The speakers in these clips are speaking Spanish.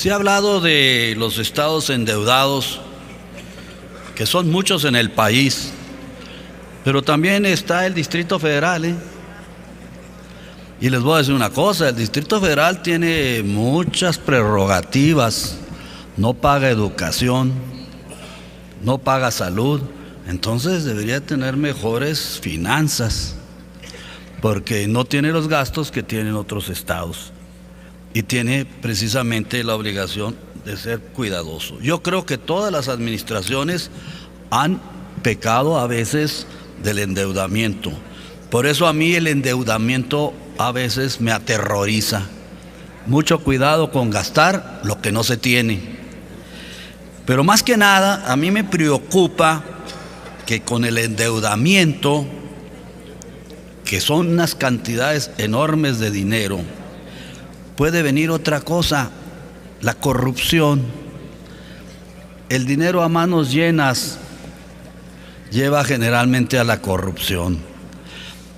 Se ha hablado de los estados endeudados, que son muchos en el país, pero también está el Distrito Federal, Y les voy a decir una cosa, el Distrito Federal tiene muchas prerrogativas, no paga educación, no paga salud, entonces debería tener mejores finanzas, porque no tiene los gastos que tienen otros estados y tiene precisamente la obligación de ser cuidadoso. Yo creo que todas las administraciones han pecado a veces del endeudamiento. Por eso a mí el endeudamiento a veces me aterroriza. Mucho cuidado con gastar lo que no se tiene. Pero más que nada, a mí me preocupa que con el endeudamiento, que son unas cantidades enormes de dinero, puede venir otra cosa, la corrupción. El dinero a manos llenas lleva generalmente a la corrupción.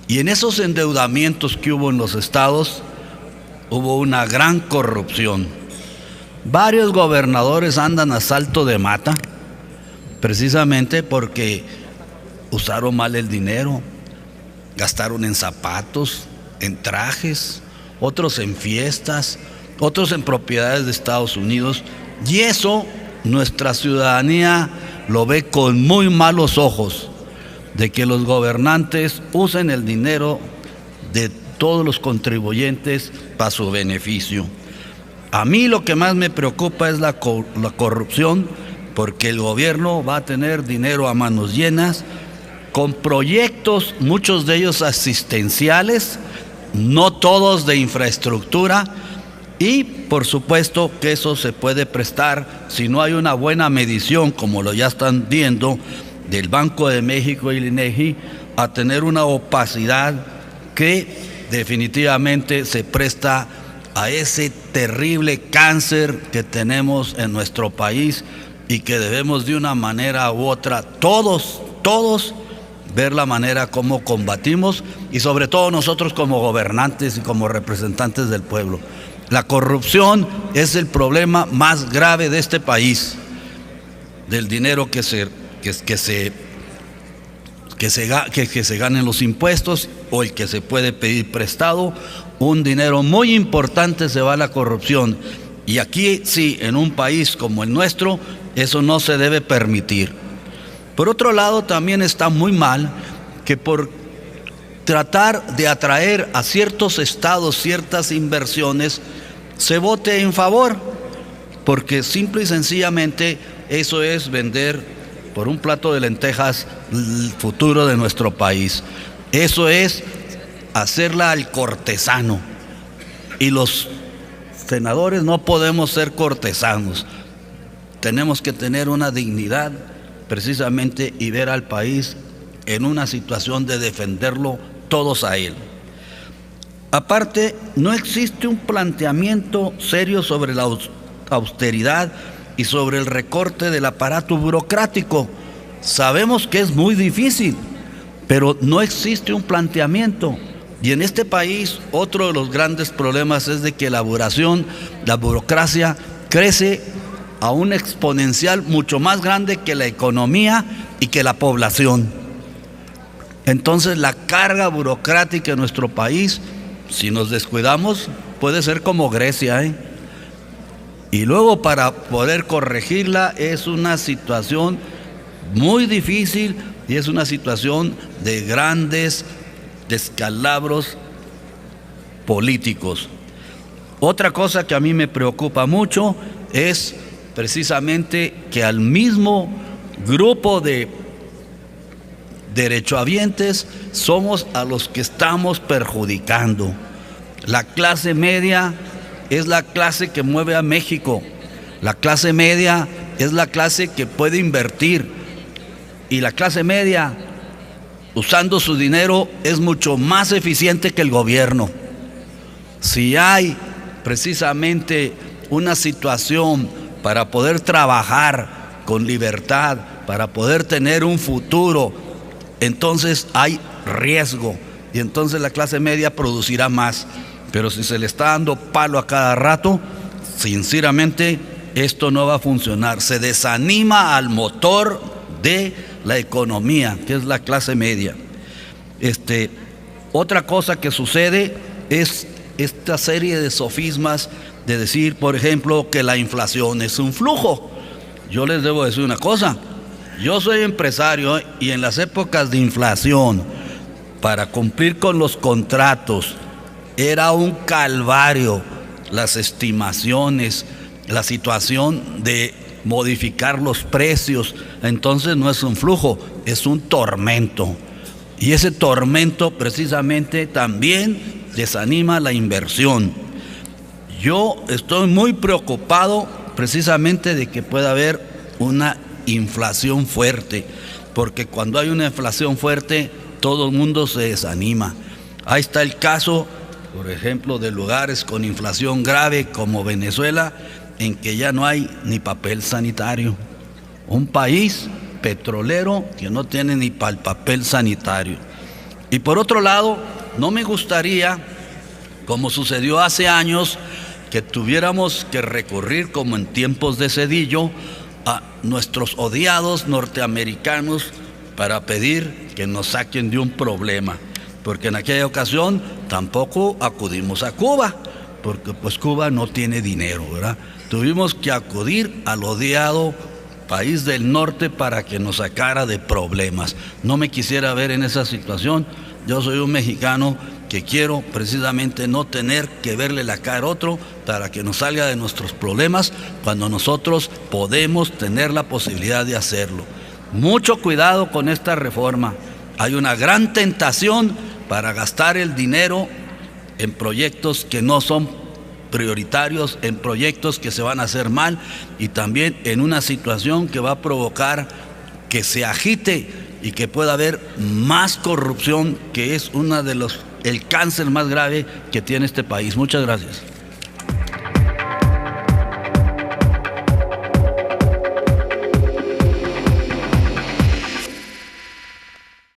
Y en esos endeudamientos que hubo en los estados, hubo una gran corrupción. Varios gobernadores andan a salto de mata, precisamente porque usaron mal el dinero, gastaron en zapatos, en trajes, otros en fiestas, otros en propiedades de Estados Unidos, y eso nuestra ciudadanía lo ve con muy malos ojos, de que los gobernantes usen el dinero de todos los contribuyentes para su beneficio. A mí lo que más me preocupa es la corrupción, porque el gobierno va a tener dinero a manos llenas, con proyectos, muchos de ellos asistenciales, no todos de infraestructura, y por supuesto que eso se puede prestar, si no hay una buena medición, como lo ya están viendo, del Banco de México y el INEGI, a tener una opacidad que definitivamente se presta a ese terrible cáncer que tenemos en nuestro país y que debemos de una manera u otra, todos, ver la manera como combatimos, y sobre todo nosotros como gobernantes y como representantes del pueblo. La corrupción es el problema más grave de este país, del dinero que se ganen los impuestos o el que se puede pedir prestado. Un dinero muy importante se va a la corrupción, y aquí sí, en un país como el nuestro, eso no se debe permitir. Por otro lado, también está muy mal que por tratar de atraer a ciertos estados ciertas inversiones se vote en favor, porque simple y sencillamente eso es vender por un plato de lentejas el futuro de nuestro país. Eso es hacerla al cortesano, y los senadores no podemos ser cortesanos. Tenemos que tener una dignidad precisamente y ver al país en una situación de defenderlo todos a él. Aparte, no existe un planteamiento serio sobre la austeridad y sobre el recorte del aparato burocrático. Sabemos que es muy difícil, pero no existe un planteamiento. Y en este país, otro de los grandes problemas es de que la burocracia crece a un exponencial mucho más grande que la economía y que la población. Entonces la carga burocrática en nuestro país, si nos descuidamos, puede ser como Grecia, Y luego para poder corregirla es una situación muy difícil, y es una situación de grandes descalabros políticos. Otra cosa que a mí me preocupa mucho es precisamente que al mismo grupo de derechohabientes somos a los que estamos perjudicando. La clase media es la clase que mueve a México. La clase media es la clase que puede invertir, y la clase media, usando su dinero, es mucho más eficiente que el gobierno. Si hay precisamente una situación para poder trabajar con libertad, para poder tener un futuro, entonces hay riesgo, y entonces la clase media producirá más. Pero si se le está dando palo a cada rato, sinceramente esto no va a funcionar. Se desanima al motor de la economía, que es la clase media. Otra cosa que sucede es esta serie de sofismas de decir, por ejemplo, que la inflación es un flujo. Yo les debo decir una cosa, yo soy empresario y en las épocas de inflación, para cumplir con los contratos, era un calvario las estimaciones, la situación de modificar los precios. Entonces no es un flujo, es un tormento. Y ese tormento precisamente también desanima la inversión. Yo estoy muy preocupado precisamente de que pueda haber una inflación fuerte, porque cuando hay una inflación fuerte, todo el mundo se desanima. Ahí está el caso, por ejemplo, de lugares con inflación grave como Venezuela, en que ya no hay ni papel sanitario. Un país petrolero que no tiene ni para el papel sanitario. Y por otro lado, no me gustaría, como sucedió hace años, que tuviéramos que recurrir, como en tiempos de Zedillo, a nuestros odiados norteamericanos para pedir que nos saquen de un problema, porque en aquella ocasión tampoco acudimos a Cuba, porque pues Cuba no tiene dinero, ¿verdad? Tuvimos que acudir al odiado país del norte para que nos sacara de problemas. No me quisiera ver en esa situación. Yo soy un mexicano que quiero precisamente no tener que verle la cara a otro para que nos salga de nuestros problemas cuando nosotros podemos tener la posibilidad de hacerlo. Mucho cuidado con esta reforma. Hay una gran tentación para gastar el dinero en proyectos que no son prioritarios, en proyectos que se van a hacer mal y también en una situación que va a provocar que se agite y que pueda haber más corrupción, que es el cáncer más grave que tiene este país. Muchas gracias.